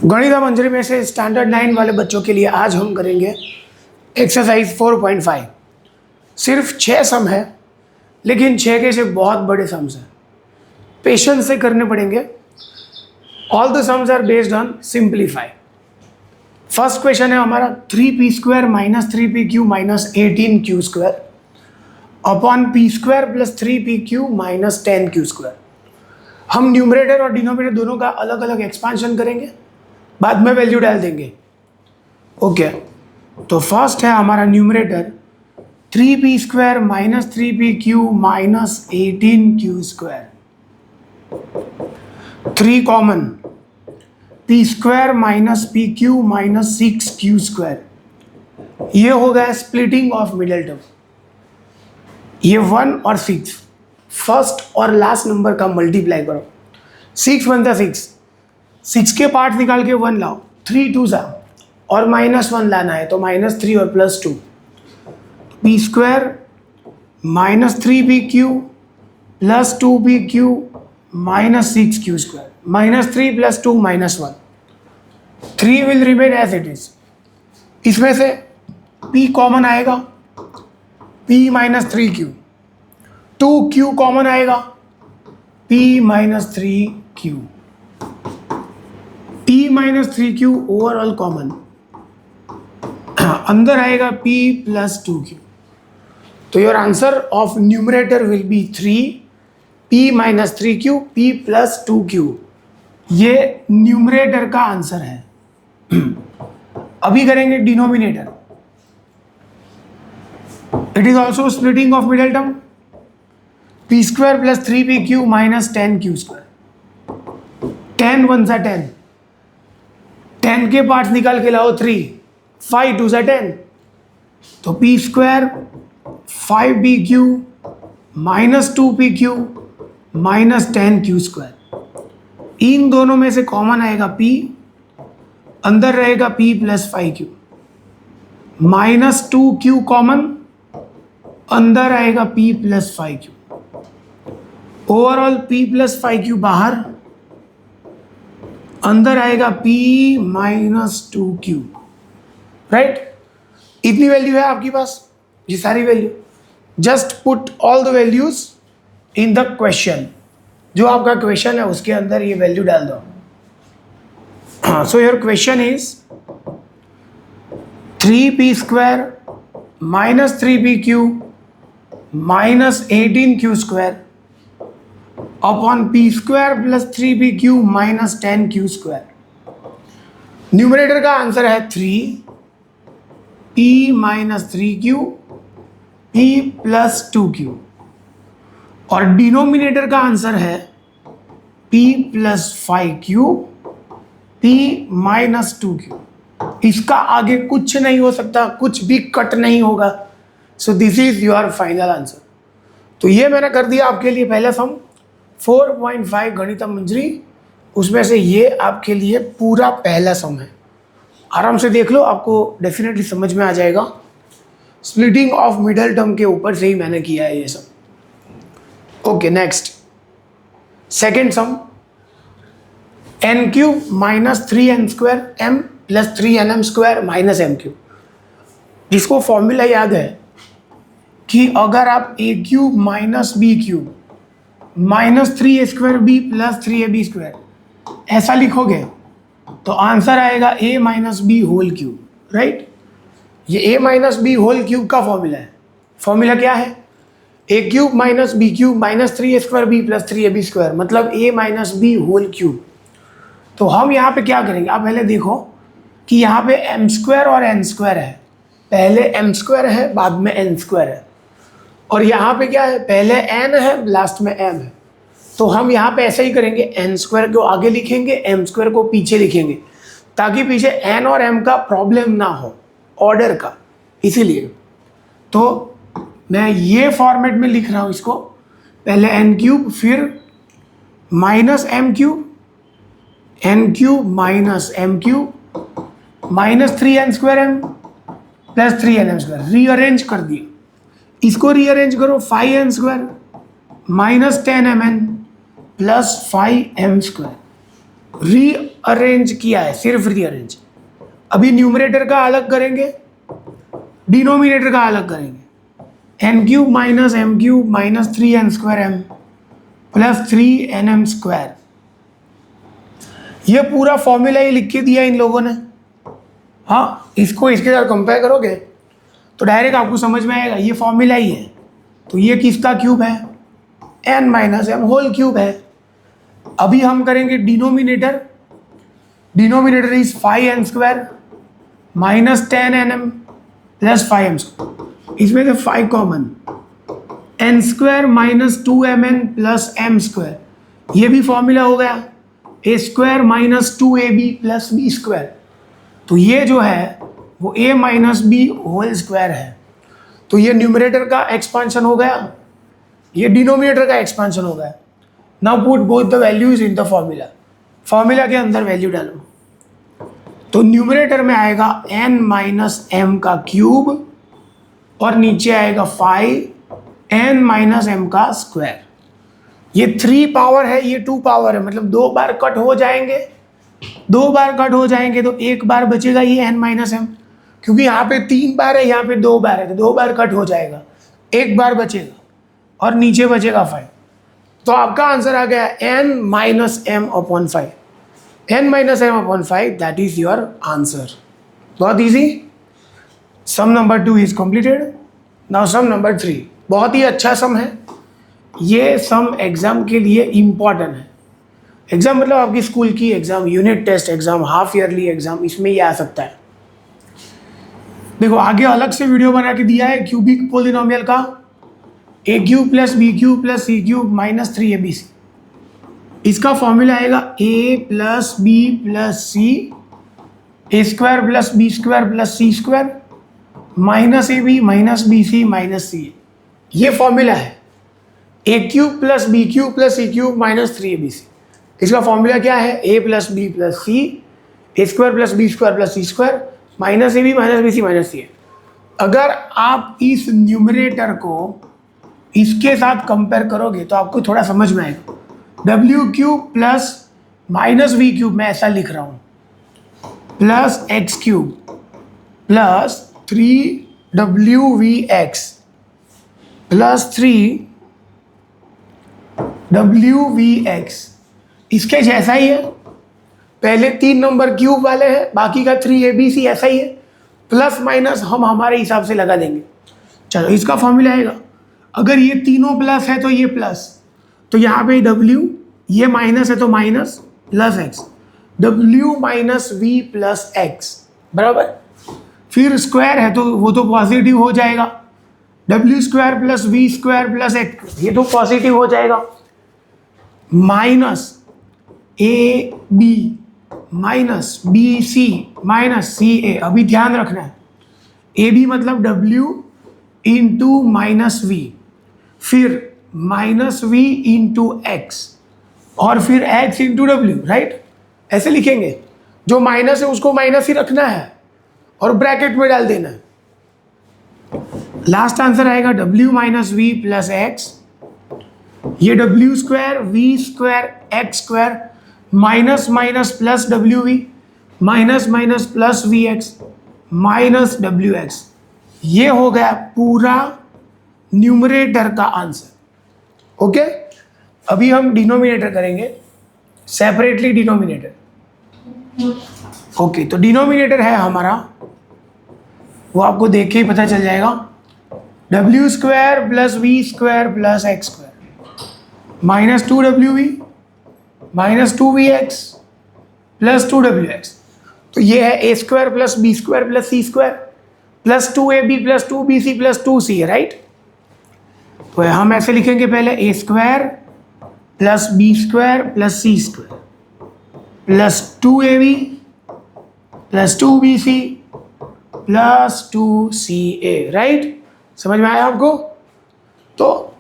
गणित मंजरी में से स्टैंडर्ड 9 वाले बच्चों के लिए आज हम करेंगे एक्सरसाइज 4.5। सिर्फ 6 सम है, लेकिन 6 के से बहुत बड़े सम्स हैं, पेशेंस से करने पड़ेंगे। All the sums are based on simplify. First question है हमारा 3p² minus 3pq minus 18q² upon p² plus 3pq minus 10q²। हम न्यूमरेटर और डिनोमिनेटर दोनों का अलग अलग एक्सपांशन करेंगे, बाद में वैल्यू डाल देंगे। ओके, तो फर्स्ट है हमारा numerator 3p² minus 3pq minus 18q²। 3 common, p² minus pq minus 6q²। ये हो गया स्प्लिटिंग ऑफ मिडिल टर्म। ये 1 और 6 फर्स्ट और लास्ट नंबर का मल्टीप्लाई करो, 6 बनता 6 के पार्ट निकाल के 1 लाओ, 3 2 सा और -1 लाना है तो -3 और +2। p² minus 3pq plus 2pq minus 6q²। -3 + 2 -1, 3 will remain as it is. इसमें से p कॉमन आएगा, p minus 3q, 2q common आएगा, p minus 3q, p minus 3q overall common, अंदर आएगा p प्लस 2q। तो your answer of numerator will be 3, p minus 3q, p plus 2q। ये numerator का answer है। अभी करेंगे denominator. It is also splitting of middle term, p² plus 3pq minus 10q²। 10 1 सा 10, 10 के पार्ट्स निकाल के लाओ 3, 5 2 सा 10, तो p² 5pq minus 2pq minus 10q²। इन दोनों में से कॉमन आएगा p, अंदर रहेगा p plus 5q, minus 2q common, अंदर आएगा p plus 5q, overall p plus 5q बाहर, अंदर आएगा p माइनस 2q। राइट, इतनी वैल्यू है आपके पास, ये सारी value. Just put all the values in the question, जो आपका क्वेश्चन है उसके अंदर ये वैल्यू डाल दो। So your question is 3p² minus 3pq minus 18q² upon p² plus 3pq minus 10q²। Numerator का आंसर है 3, p minus 3q, p plus 2q, और डिनोमिनेटर का आंसर है p plus 5q, p minus 2q। इसका आगे कुछ नहीं हो सकता, कुछ भी कट नहीं होगा। सो this is your final answer. तो ये मैंने कर दिया आपके लिए पहला सम 4.5 गणित मंजरी, उसमें से ये आपके लिए पूरा पहला सम है। आराम से देख लो, आपको डेफिनेटली समझ में आ जाएगा। स्प्लिटिंग ऑफ मिडल टर्म के ऊपर से ही मैंने किया है ये सब। Okay, next second sum n³ minus 3n² m plus 3nm² minus m³। जिसको फॉर्मूला याद है कि अगर आप a³ minus b³ minus 3a² b plus 3ab² ऐसा लिखोगे तो आंसर आएगा a minus b whole cube. Right, ये a minus b whole cube का फॉर्मूला है। फॉर्मूला क्या है? a³ minus b³ minus 3a² b plus 3ab², मतलब a minus b whole cube. तो हम यहाँ पे क्या करेंगे, आप पहले देखो कि यहाँ पे m² और n² है। पहले m² है, बाद में n² है, और यहाँ पे क्या है, पहले n है, लास्ट में m है। तो हम यहाँ पे ऐसा ही करेंगे, n² को आगे लिखेंगे, m² को पीछे लिखेंगे, ताकि पीछे n और m का प्रॉब्लम ना हो ऑर्डर का। इसीलिए तो मैं ये फॉर्मेट में लिख रहा हूँ इसको, पहले n³ फिर minus m³ n³ minus m³ minus 3n² m plus 3nm²। Rearrange कर दिया, इसको रीअरेंज करो, 5n² minus 10mn plus 5m²। Rearrange किया है, सिर्फ रीअरेंज। अभी न्यूमरेटर का अलग करेंगे, डिनोमिनेटर का अलग करेंगे। N cube minus M cube minus 3n square M plus 3nm square. ये पूरा फॉर्मूला ही लिख के दिया इन लोगों ने। हाँ, इसको इसके साथ कंपेयर करोगे तो डायरेक्ट आपको समझ में आएगा, ये फॉर्मूला ही है। तो ये किसका क्यूब है? n minus M whole cube है। अभी हम करेंगे denominator. Denominator is 5n square minus 10nm plus 5m square. इसमें से 5 common, n square minus 2mn plus m square. ये भी फॉर्मूला हो गया, a square minus 2ab plus b square. तो ये जो है वो a minus B whole square है। तो ये न्यूमरेटर का एक्सपांशन हो गया, ये डिनोमिनेटर का एक्सपांशन हो गया। Now put both the values in the formula. Formula के अंदर वैल्यू डालो तो न्यूमरेटर में आएगा n माइनस एम का क्यूब और नीचे आएगा 5n माइनस एम का स्क्वायर। ये 3 पावर है, ये 2 पावर है, मतलब 2 बार कट हो जाएंगे। 2 बार कट हो जाएंगे तो 1 बार बचेगा ये n माइनस एम, क्योंकि यहाँ पे 3 बार है, यहाँ पे 2 बार है, तो 2 बार कट हो जाएगा, 1 बार बचेगा और नीचे बचेगा 5। तो आपका आंसर आ गया n minus M upon 5। n minus M upon 5, that is your answer. बहुत easy. Sum number 2 is completed. Now sum number 3, बहुत ही अच्छा सम है। ये सम एग्जाम के लिए इम्पॉर्टेंट है। एग्जाम मतलब आपकी स्कूल की exam, unit test exam, half yearly exam, इसमें ये आ सकता है। देखो आगे अलग से वीडियो बना के दिया है क्यूबिक पोलिनोमियल का, A cube plus B cube plus C cube minus 3abc। इसका फॉर्मूला आएगा a plus B plus C A square plus B square plus C square minus A B minus B C minus C. ये formula है A cube plus B cube plus C cube minus 3abc। इसका formula क्या है? a plus B plus C A square plus B square plus C square minus A B minus B C minus C. अगर आप इस numerator को इसके साथ compare करोगे तो आपको थोड़ा समझ में आएगा। W cube plus minus V cube, मैं ऐसा लिख रहा हूँ, plus X cube plus 3wvx plus 3wvx इसके जैसा ही है। पहले 3 नंबर क्यूब वाले हैं, बाकी का 3abc ऐसा ही है। प्लस माइनस हम हमारे हिसाब से लगा देंगे। चलो इसका फॉर्मूला आएगा, अगर ये तीनों प्लस है तो ये प्लस, तो यहाँ पे w, ये माइनस है तो minus plus x, w minus V plus x बराबर। फिर स्क्वायर है तो वो तो पॉजिटिव हो जाएगा, w square plus V square plus x, ये तो पॉजिटिव हो जाएगा। Minus A B minus B C minus C A. अभी ध्यान रखना है, ए बी मतलब w इंटू माइनस वी, फिर माइनस वी इंटू एक्स और फिर x इंटू डब्ल्यू, राइट? ऐसे लिखेंगे। जो माइनस है उसको माइनस ही रखना है और ब्रैकेट में डाल देना है। लास्ट आंसर आएगा w minus V plus X, ये w square V square X square minus minus plus W V minus minus plus V X minus W X. ये हो गया पूरा न्यूमरेटर का आंसर। ओके, अभी हम डिनोमिनेटर करेंगे सेपरेटली। डिनोमिनेटर ओके, तो डिनोमिनेटर है हमारा, वो आपको देख के ही पता चल जाएगा, W square plus V square plus X square minus 2wv minus 2vx plus 2wx। तो ये है a square plus B square plus C square plus 2ab plus 2bc plus 2c है, राइट? तो हम ऐसे लिखेंगे, पहले a square plus B square plus C square plus 2ab plus 2bc plus 2ca, right? समझ में आया आपको? तो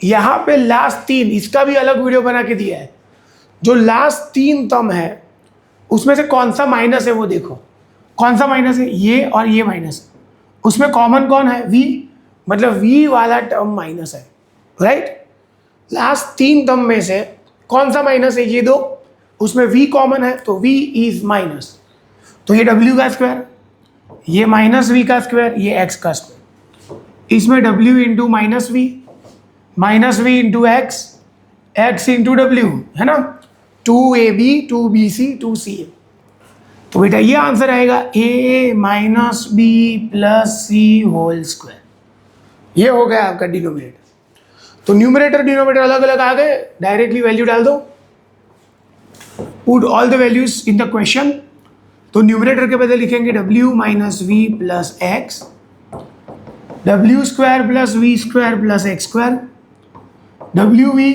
यहाँ पे लास्ट 3, इसका भी अलग वीडियो बना के दिया है। जो लास्ट 3 टर्म है उसमें से कौन सा माइनस है वो देखो। कौन सा माइनस है? ये और ये माइनस। उसमें कॉमन कौन है? v, मतलब v वाला टर्म माइनस है, राइट? लास्ट 3 टर्म में से कौन सा माइनस है? ये दो। उसमें v कॉमन है तो v इज माइनस, तो ये w का स्क्वायर, ये माइनस v का स्क्वायर, ये x का स्क्वायर, इसमें w into minus v into x into w है ना, 2ab 2bc 2ca। तो बेटा ये आंसर आएगा a minus B plus C whole square. ये हो गया आपका डिनोमिनेटर। तो न्यूमरेटर डिनोमिनेटर अलग अलग आ गए, डायरेक्टली वैल्यू डाल दो, put all the values in the question. तो न्यूमरेटर के बदले लिखेंगे w minus V plus X, W square plus V square plus X square, W V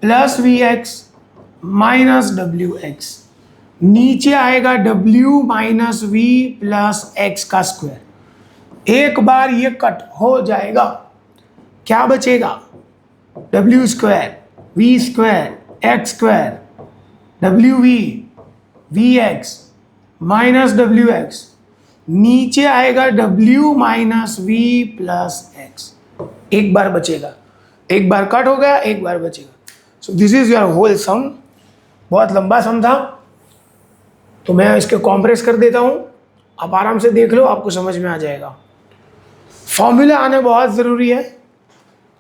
plus V X minus W X, नीचे आएगा w minus V plus X का square. एक बार ये कट हो जाएगा, क्या बचेगा, w square V square X square W V X minus W X, नीचे आएगा w minus V plus X. एक बार बचेगा, एक बार कट हो गया, एक बार बचेगा। So this is your whole sum. बहुत लंबा सम था तो मैं इसके कॉम्प्रेस कर देता हूँ, आप आराम से देख लो, आपको समझ में आ जाएगा। फॉर्मूला आने बहुत ज़रूरी है,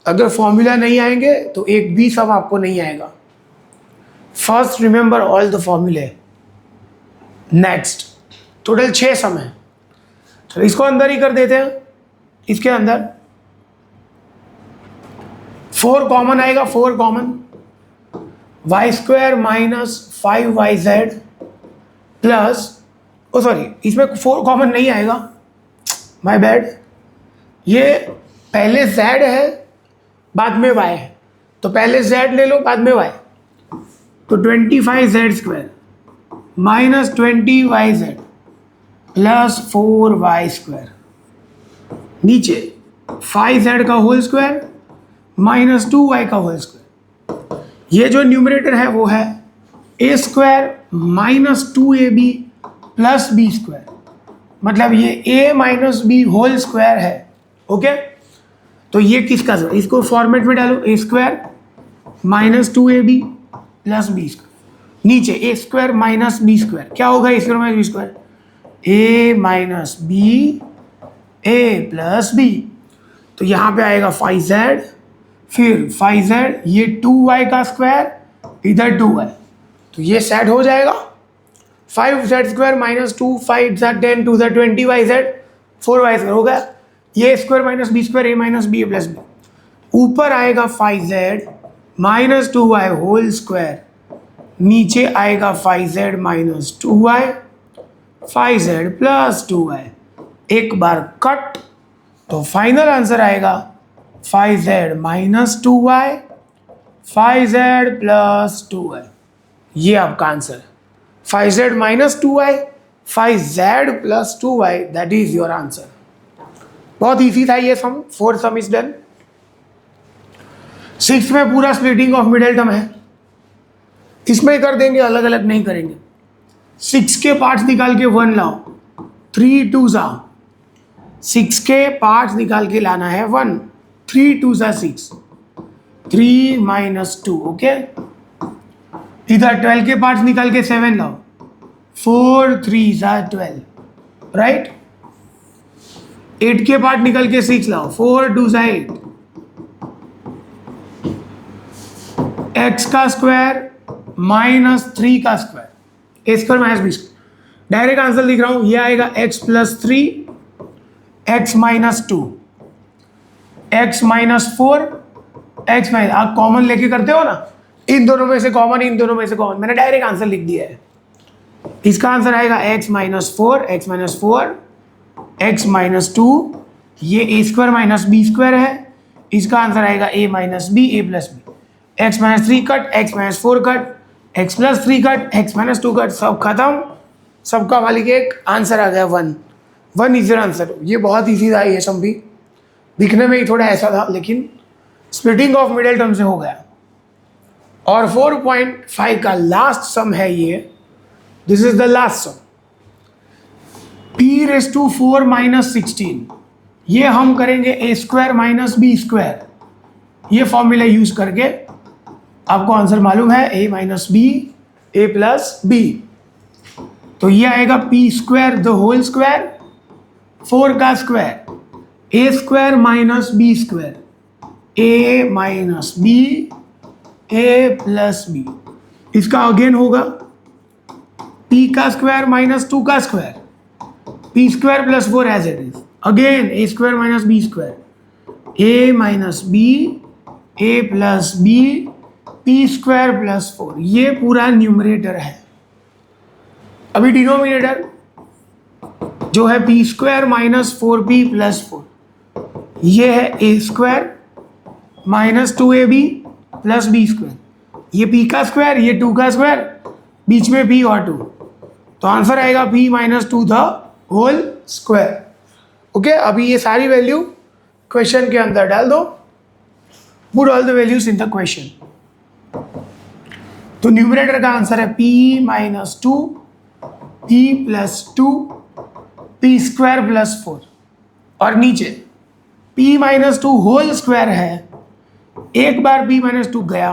अगर फॉर्मूला नहीं आएंगे तो एक भी सम आपको नहीं आएगा। फर्स्ट रिमेंबर ऑल द फॉर्मूले। नेक्स्ट टोटल 6 सम है, तो इसको अंदर ही कर देते हैं। इसके अंदर 4 कॉमन आएगा, 4 common, Y square minus 5yz plus, oh sorry इसमें 4 कॉमन नहीं आएगा, माय बैड, ये पहले z है बाद में y है, तो पहले z ले लो बाद में y, तो 25z square minus 20yz plus 4y square, नीचे 5z का होल स्क्वायर माइनस 2y का होल स्क्वायर। ये जो न्यूमरेटर है वो है a square minus 2ab plus b square, मतलब ये a minus B whole square है। ओके, तो ये किसका, इसको फॉर्मेट में डालो, a square minus 2ab plus b square, नीचे a square minus b square, क्या होगा a square minus b square, a minus b a plus b, तो यहाँ पे आएगा 5z, फिर 5z, ये 2y का स्क्वायर, इधर 2y, तो ये सेट हो जाएगा। 5z square minus 2 5 10 2 20yz 4y square हो गया, ये square minus B square a minus B A plus B, ऊपर आएगा 5z minus 2y whole square, नीचे आएगा 5z minus 2y 5z plus 2y, एक बार कट, तो फाइनल आंसर आएगा 5z minus 2y 5z plus 2y। ये आपका आंसर है, 5z minus 2y 5z plus 2y, that is your answer. बहुत easy था ये सम, 4 सम इज डन। 6 में पूरा स्प्लिटिंग ऑफ मिडिल टर्म है, इसमें कर देंगे, अलग अलग नहीं करेंगे। 6 के पार्ट्स निकाल के 1 लाओ, 3 2 जा, 6 के पार्ट्स निकाल के लाना है 1, 3 2 जा 6, 3 माइनस 2, ओके। इधर 12 के पार्ट्स निकाल के 7 लाओ, 4 3 जा 12, राइट। 8 के पार्ट निकल के 6 लाओ, 4 2 जा 8, x का स्क्वायर माइनस 3 का square, A square minus B square. Direct answer लिख रहा हूं, ये आएगा x plus 3 x minus 2 x minus 4 x minus, आप कॉमन लेके करते हो ना, इन दोनों में से कॉमन, इन दोनों में से कॉमन, मैंने डायरेक्ट आंसर लिख दिया है। इसका आंसर आएगा x minus 4 x minus 4 x minus 2, ये a square minus B square है, इसका आंसर आएगा a minus B a plus B, x minus 3 cut, x minus 4 cut, x plus 3 cut, x minus 2 cut, सब खत्म, सबका मालिक एक, आंसर आ गया 1 इज योर आंसर। ये बहुत ईजी था ये सम भी, दिखने में ही थोड़ा ऐसा था, लेकिन स्प्लिटिंग ऑफ मिडिल टर्म से हो गया। और 4.5 का लास्ट सम है ये, this is the last sum, p⁴ minus 16, ये हम करेंगे a square minus B square, ये फॉर्मूला यूज करके, आपको आंसर मालूम है a minus B A plus B. तो ये आएगा P square the whole square, 4 का square, A square minus B square, A minus B, A plus B. इसका अगेन होगा पी का स्क्वायर माइनस 2 का square, P square plus 4 as it is, again A square minus B square, A minus B, A plus B, P square plus 4। ये पूरा numerator है। अभी denominator जो है P square minus 4p plus 4, ये है A square minus 2ab plus B square, ये p का स्क्वायर, ये 2 का स्क्वायर, बीच में p और 2, तो आंसर आएगा p minus 2 the whole square. Okay, अभी ये सारी वैल्यू क्वेश्चन के अंदर डाल दो, put all the values in the question. तो न्यूमरेटर का आंसर है p minus 2, p plus 2, p square plus 4, और नीचे p माइनस 2 होल स्क्वायर है, एक बार p माइनस 2 गया,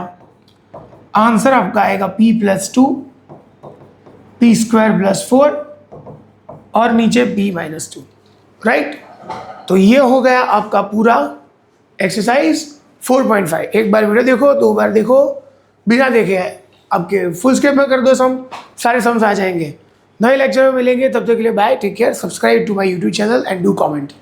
आंसर आपका आएगा p plus 2, p square plus 4 और नीचे p माइनस 2, राइट। तो ये हो गया आपका पूरा एक्सरसाइज 4.5। एक बार वीडियो देखो, 2 बार देखो, बिना देखे आपके फुल स्केप में कर दो सम, सारे सम्स आ जाएंगे। नए लेक्चर में मिलेंगे, तब तक के लिए bye, take care, subscribe to my YouTube channel and do comment.